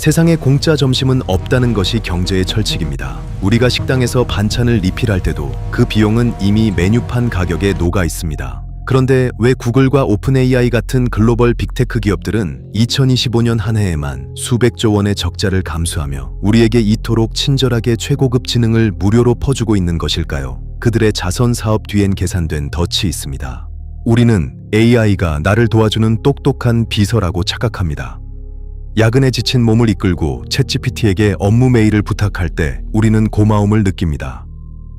세상에 공짜 점심은 없다는 것이 경제의 철칙입니다. 우리가 식당에서 반찬을 리필할 때도 그 비용은 이미 메뉴판 가격에 녹아 있습니다. 그런데 왜 구글과 오픈AI 같은 글로벌 빅테크 기업들은 2025년 한 해에만 수백조 원의 적자를 감수하며 우리에게 이토록 친절하게 최고급 지능을 무료로 퍼주고 있는 것일까요? 그들의 자선 사업 뒤엔 계산된 덫이 있습니다. 우리는 AI가 나를 도와주는 똑똑한 비서라고 착각합니다. 야근에 지친 몸을 이끌고 챗GPT에게 업무 메일을 부탁할 때 우리는 고마움을 느낍니다.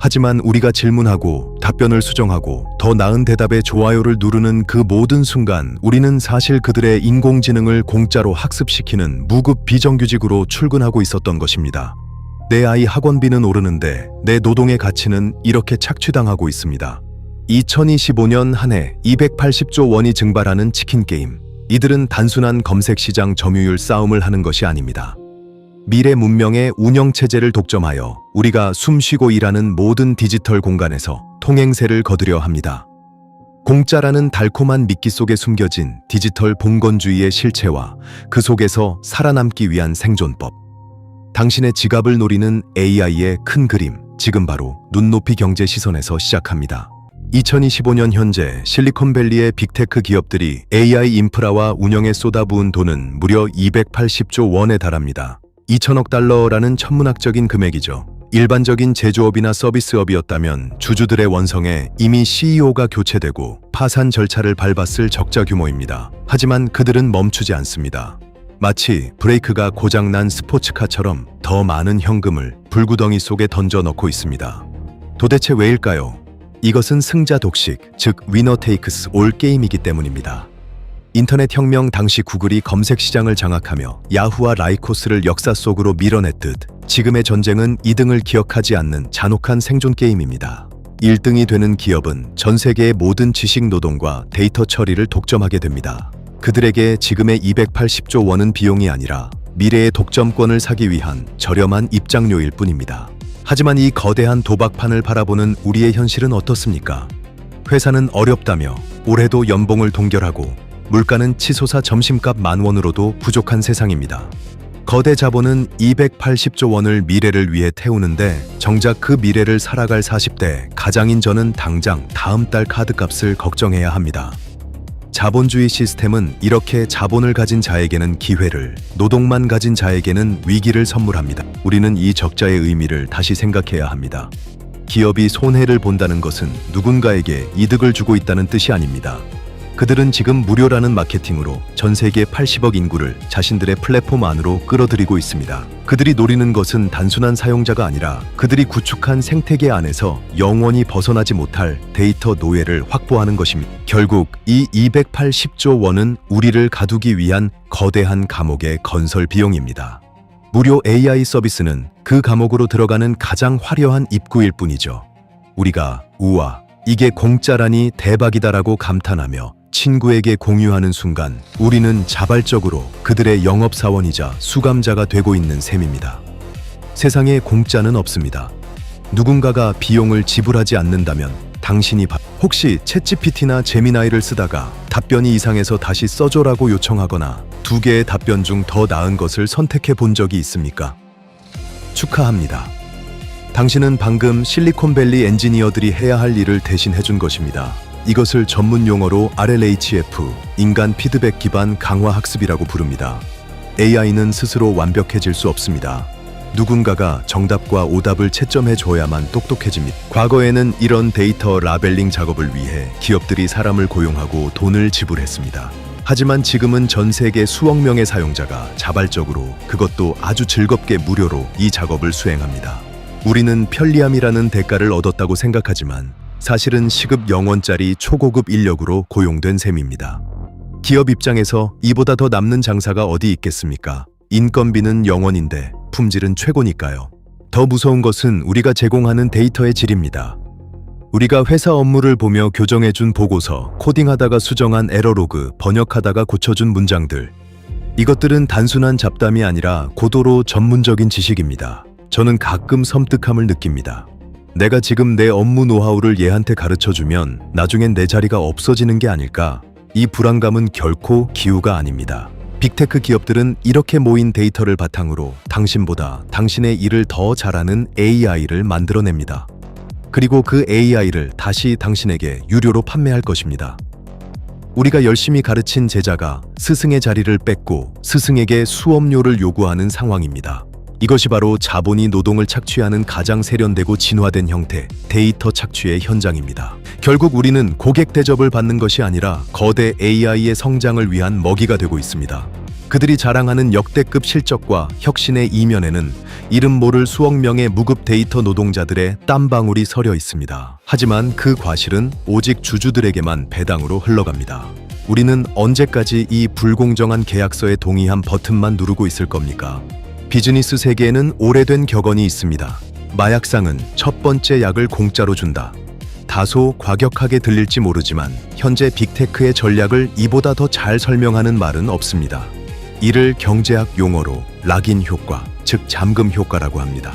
하지만 우리가 질문하고 답변을 수정하고 더 나은 대답에 좋아요를 누르는 그 모든 순간 우리는 사실 그들의 인공지능을 공짜로 학습시키는 무급 비정규직으로 출근하고 있었던 것입니다. 내 아이 학원비는 오르는데 내 노동의 가치는 이렇게 착취당하고 있습니다. 2025년 한 해 280조 원이 증발하는 치킨 게임. 이들은 단순한 검색시장 점유율 싸움을 하는 것이 아닙니다. 미래 문명의 운영체제를 독점하여 우리가 숨쉬고 일하는 모든 디지털 공간에서 통행세를 거두려 합니다. 공짜라는 달콤한 미끼 속에 숨겨진 디지털 봉건주의의 실체와 그 속에서 살아남기 위한 생존법. 당신의 지갑을 노리는 AI의 큰 그림, 지금 바로 눈높이 경제 시선에서 시작합니다. 2025년 현재 실리콘밸리의 빅테크 기업들이 AI 인프라와 운영에 쏟아부은 돈은 무려 280조 원에 달합니다. 2천억 달러라는 천문학적인 금액이죠. 일반적인 제조업이나 서비스업이었다면 주주들의 원성에 이미 CEO가 교체되고 파산 절차를 밟았을 적자 규모입니다. 하지만 그들은 멈추지 않습니다. 마치 브레이크가 고장난 스포츠카처럼 더 많은 현금을 불구덩이 속에 던져 넣고 있습니다. 도대체 왜일까요? 이것은 승자 독식, 즉 위너 테이크스 올 게임이기 때문입니다. 인터넷 혁명 당시 구글이 검색 시장을 장악하며 야후와 라이코스를 역사 속으로 밀어냈듯 지금의 전쟁은 2등을 기억하지 않는 잔혹한 생존 게임입니다. 1등이 되는 기업은 전 세계의 모든 지식 노동과 데이터 처리를 독점하게 됩니다. 그들에게 지금의 280조 원은 비용이 아니라 미래의 독점권을 사기 위한 저렴한 입장료일 뿐입니다. 하지만 이 거대한 도박판을 바라보는 우리의 현실은 어떻습니까? 회사는 어렵다며 올해도 연봉을 동결하고 물가는 치솟아 점심값 10,000원으로도 부족한 세상입니다. 거대 자본은 280조 원을 미래를 위해 태우는데 정작 그 미래를 살아갈 40대 가장인 저는 당장 다음 달 카드값을 걱정해야 합니다. 자본주의 시스템은 이렇게 자본을 가진 자에게는 기회를, 노동만 가진 자에게는 위기를 선물합니다. 우리는 이 적자의 의미를 다시 생각해야 합니다. 기업이 손해를 본다는 것은 누군가에게 이득을 주고 있다는 뜻이 아닙니다. 그들은 지금 무료라는 마케팅으로 전 세계 80억 인구를 자신들의 플랫폼 안으로 끌어들이고 있습니다. 그들이 노리는 것은 단순한 사용자가 아니라 그들이 구축한 생태계 안에서 영원히 벗어나지 못할 데이터 노예를 확보하는 것입니다. 결국 이 280조 원은 우리를 가두기 위한 거대한 감옥의 건설 비용입니다. 무료 AI 서비스는 그 감옥으로 들어가는 가장 화려한 입구일 뿐이죠. 우리가 우와, 이게 공짜라니 대박이다라고 감탄하며 친구에게 공유하는 순간 우리는 자발적으로 그들의 영업사원이자 수감자가 되고 있는 셈입니다. 세상에 공짜는 없습니다. 누군가가 비용을 지불하지 않는다면 당신이 혹시 챗GPT나 제미나이를 쓰다가 답변이 이상해서 다시 써줘라고 요청하거나 2개의 답변 중 더 나은 것을 선택해 본 적이 있습니까? 축하합니다. 당신은 방금 실리콘밸리 엔지니어들이 해야 할 일을 대신 해준 것입니다. 이것을 전문 용어로 RLHF, 인간 피드백 기반 강화 학습이라고 부릅니다. AI는 스스로 완벽해질 수 없습니다. 누군가가 정답과 오답을 채점해 줘야만 똑똑해집니다. 과거에는 이런 데이터 라벨링 작업을 위해 기업들이 사람을 고용하고 돈을 지불했습니다. 하지만 지금은 전 세계 수억 명의 사용자가 자발적으로, 그것도 아주 즐겁게 무료로 이 작업을 수행합니다. 우리는 편리함이라는 대가를 얻었다고 생각하지만 사실은 시급 0원짜리 초고급 인력으로 고용된 셈입니다. 기업 입장에서 이보다 더 남는 장사가 어디 있겠습니까? 인건비는 0원인데 품질은 최고니까요. 더 무서운 것은 우리가 제공하는 데이터의 질입니다. 우리가 회사 업무를 보며 교정해준 보고서, 코딩하다가 수정한 에러로그, 번역하다가 고쳐준 문장들. 이것들은 단순한 잡담이 아니라 고도로 전문적인 지식입니다. 저는 가끔 섬뜩함을 느낍니다. 내가 지금 내 업무 노하우를 얘한테 가르쳐주면 나중엔 내 자리가 없어지는 게 아닐까? 이 불안감은 결코 기우가 아닙니다. 빅테크 기업들은 이렇게 모인 데이터를 바탕으로 당신보다 당신의 일을 더 잘하는 AI를 만들어냅니다. 그리고 그 AI를 다시 당신에게 유료로 판매할 것입니다. 우리가 열심히 가르친 제자가 스승의 자리를 뺏고 스승에게 수업료를 요구하는 상황입니다. 이것이 바로 자본이 노동을 착취하는 가장 세련되고 진화된 형태, 데이터 착취의 현장입니다. 결국 우리는 고객 대접을 받는 것이 아니라 거대 AI의 성장을 위한 먹이가 되고 있습니다. 그들이 자랑하는 역대급 실적과 혁신의 이면에는 이름 모를 수억 명의 무급 데이터 노동자들의 땀방울이 서려 있습니다. 하지만 그 과실은 오직 주주들에게만 배당으로 흘러갑니다. 우리는 언제까지 이 불공정한 계약서에 동의한 버튼만 누르고 있을 겁니까? 비즈니스 세계에는 오래된 격언이 있습니다. 마약상은 첫 번째 약을 공짜로 준다. 다소 과격하게 들릴지 모르지만 현재 빅테크의 전략을 이보다 더 잘 설명하는 말은 없습니다. 이를 경제학 용어로 락인 효과, 즉 잠금 효과라고 합니다.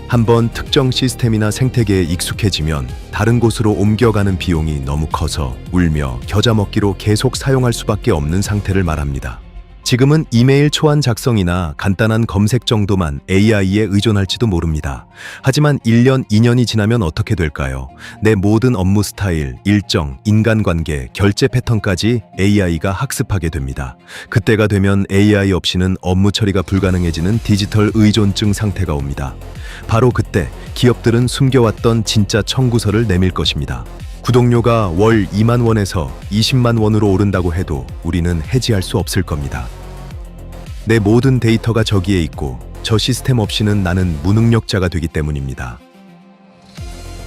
한번 특정 시스템이나 생태계에 익숙해지면 다른 곳으로 옮겨가는 비용이 너무 커서 울며 겨자 먹기로 계속 사용할 수밖에 없는 상태를 말합니다. 지금은 이메일 초안 작성이나 간단한 검색 정도만 AI에 의존할지도 모릅니다. 하지만 1년, 2년이 지나면 어떻게 될까요? 내 모든 업무 스타일, 일정, 인간관계, 결제 패턴까지 AI가 학습하게 됩니다. 그때가 되면 AI 없이는 업무 처리가 불가능해지는 디지털 의존증 상태가 옵니다. 바로 그때 기업들은 숨겨왔던 진짜 청구서를 내밀 것입니다. 구독료가 월 2만 원에서 20만 원으로 오른다고 해도 우리는 해지할 수 없을 겁니다. 내 모든 데이터가 저기에 있고 저 시스템 없이는 나는 무능력자가 되기 때문입니다.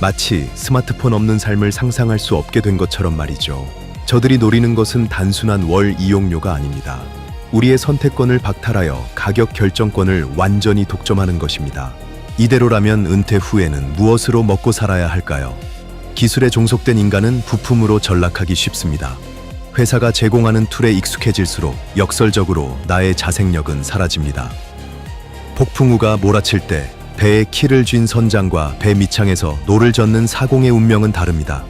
마치 스마트폰 없는 삶을 상상할 수 없게 된 것처럼 말이죠. 저들이 노리는 것은 단순한 월 이용료가 아닙니다. 우리의 선택권을 박탈하여 가격 결정권을 완전히 독점하는 것입니다. 이대로라면 은퇴 후에는 무엇으로 먹고 살아야 할까요? 기술에 종속된 인간은 부품으로 전락하기 쉽습니다. 회사가 제공하는 툴에 익숙해질수록 역설적으로 나의 자생력은 사라집니다. 폭풍우가 몰아칠 때 배에 키를 쥔 선장과 배 밑창에서 노를 젓는 사공의 운명은 다릅니다.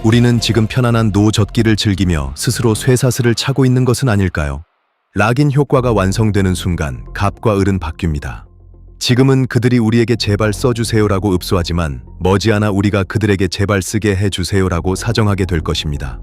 우리는 지금 편안한 노젓기를 즐기며 스스로 쇠사슬을 차고 있는 것은 아닐까요? 락인 효과가 완성되는 순간 갑과 을은 바뀝니다. 지금은 그들이 우리에게 제발 써주세요라고 읍소하지만 머지않아 우리가 그들에게 제발 쓰게 해주세요라고 사정하게 될 것입니다.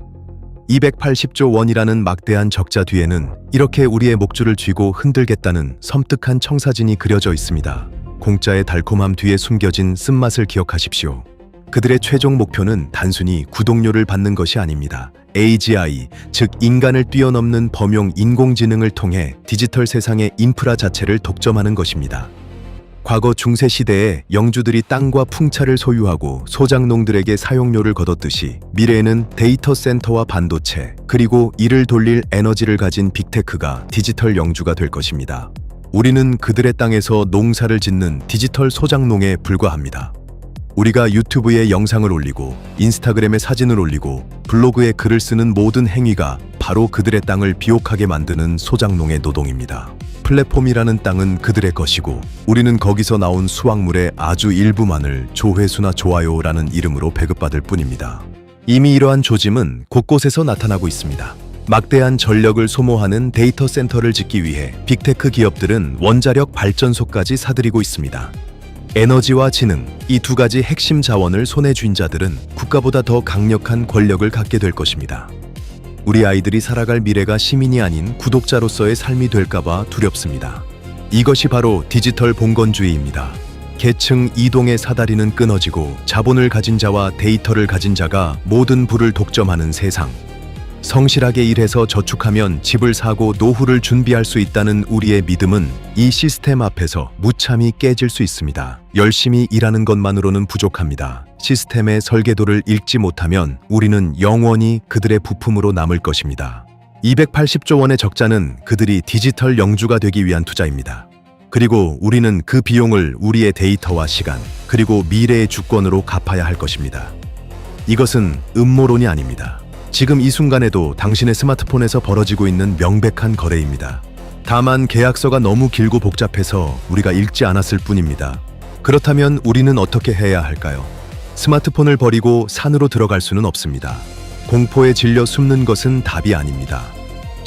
280조 원이라는 막대한 적자 뒤에는 이렇게 우리의 목줄을 쥐고 흔들겠다는 섬뜩한 청사진이 그려져 있습니다. 공짜의 달콤함 뒤에 숨겨진 쓴맛을 기억하십시오. 그들의 최종 목표는 단순히 구독료를 받는 것이 아닙니다. AGI, 즉 인간을 뛰어넘는 범용 인공지능을 통해 디지털 세상의 인프라 자체를 독점하는 것입니다. 과거 중세 시대에 영주들이 땅과 풍차를 소유하고 소작농들에게 사용료를 거뒀듯이 미래에는 데이터 센터와 반도체, 그리고 이를 돌릴 에너지를 가진 빅테크가 디지털 영주가 될 것입니다. 우리는 그들의 땅에서 농사를 짓는 디지털 소작농에 불과합니다. 우리가 유튜브에 영상을 올리고 인스타그램에 사진을 올리고 블로그에 글을 쓰는 모든 행위가 바로 그들의 땅을 비옥하게 만드는 소작농의 노동입니다. 플랫폼이라는 땅은 그들의 것이고 우리는 거기서 나온 수확물의 아주 일부만을 조회수나 좋아요라는 이름으로 배급받을 뿐입니다. 이미 이러한 조짐은 곳곳에서 나타나고 있습니다. 막대한 전력을 소모하는 데이터 센터를 짓기 위해 빅테크 기업들은 원자력 발전소까지 사들이고 있습니다. 에너지와 지능, 이 두 가지 핵심 자원을 손에 쥔 자들은 국가보다 더 강력한 권력을 갖게 될 것입니다. 우리 아이들이 살아갈 미래가 시민이 아닌 구독자로서의 삶이 될까봐 두렵습니다. 이것이 바로 디지털 봉건주의입니다. 계층 이동의 사다리는 끊어지고 자본을 가진 자와 데이터를 가진 자가 모든 부를 독점하는 세상. 성실하게 일해서 저축하면 집을 사고 노후를 준비할 수 있다는 우리의 믿음은 이 시스템 앞에서 무참히 깨질 수 있습니다. 열심히 일하는 것만으로는 부족합니다. 시스템의 설계도를 읽지 못하면 우리는 영원히 그들의 부품으로 남을 것입니다. 280조 원의 적자는 그들이 디지털 영주가 되기 위한 투자입니다. 그리고 우리는 그 비용을 우리의 데이터와 시간, 그리고 미래의 주권으로 갚아야 할 것입니다. 이것은 음모론이 아닙니다. 지금 이 순간에도 당신의 스마트폰에서 벌어지고 있는 명백한 거래입니다. 다만 계약서가 너무 길고 복잡해서 우리가 읽지 않았을 뿐입니다. 그렇다면 우리는 어떻게 해야 할까요? 스마트폰을 버리고 산으로 들어갈 수는 없습니다. 공포에 질려 숨는 것은 답이 아닙니다.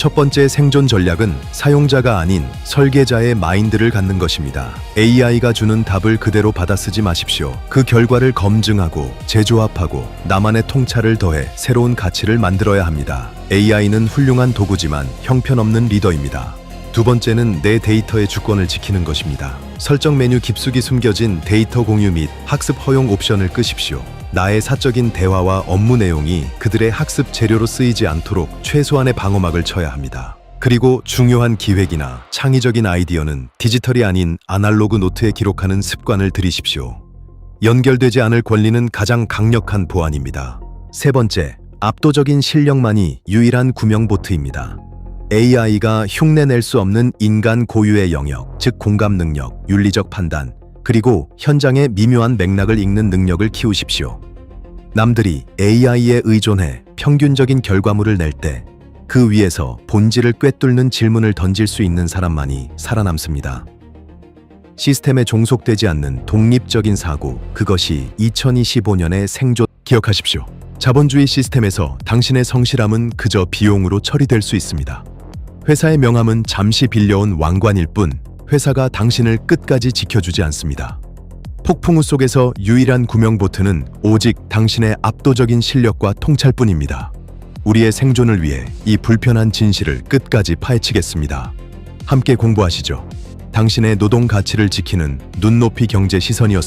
첫 번째 생존 전략은 사용자가 아닌 설계자의 마인드를 갖는 것입니다. AI가 주는 답을 그대로 받아쓰지 마십시오. 그 결과를 검증하고 재조합하고 나만의 통찰을 더해 새로운 가치를 만들어야 합니다. AI는 훌륭한 도구지만 형편없는 리더입니다. 두 번째는 내 데이터의 주권을 지키는 것입니다. 설정 메뉴 깊숙이 숨겨진 데이터 공유 및 학습 허용 옵션을 끄십시오. 나의 사적인 대화와 업무 내용이 그들의 학습 재료로 쓰이지 않도록 최소한의 방어막을 쳐야 합니다. 그리고 중요한 기획이나 창의적인 아이디어는 디지털이 아닌 아날로그 노트에 기록하는 습관을 들이십시오. 연결되지 않을 권리는 가장 강력한 보안입니다. 세 번째, 압도적인 실력만이 유일한 구명 보트입니다. AI가 흉내낼 수 없는 인간 고유의 영역, 즉 공감 능력, 윤리적 판단, 그리고 현장의 미묘한 맥락을 읽는 능력을 키우십시오. 남들이 AI에 의존해 평균적인 결과물을 낼 때 그 위에서 본질을 꿰뚫는 질문을 던질 수 있는 사람만이 살아남습니다. 시스템에 종속되지 않는 독립적인 사고, 그것이 2025년의 생존. 기억하십시오. 자본주의 시스템에서 당신의 성실함은 그저 비용으로 처리될 수 있습니다. 회사의 명함은 잠시 빌려온 왕관일 뿐 회사가 당신을 끝까지 지켜주지 않습니다. 폭풍우 속에서 유일한 구명보트는 오직 당신의 압도적인 실력과 통찰뿐입니다. 우리의 생존을 위해 이 불편한 진실을 끝까지 파헤치겠습니다. 함께 공부하시죠. 당신의 노동 가치를 지키는 눈높이 경제 시선이었습니다.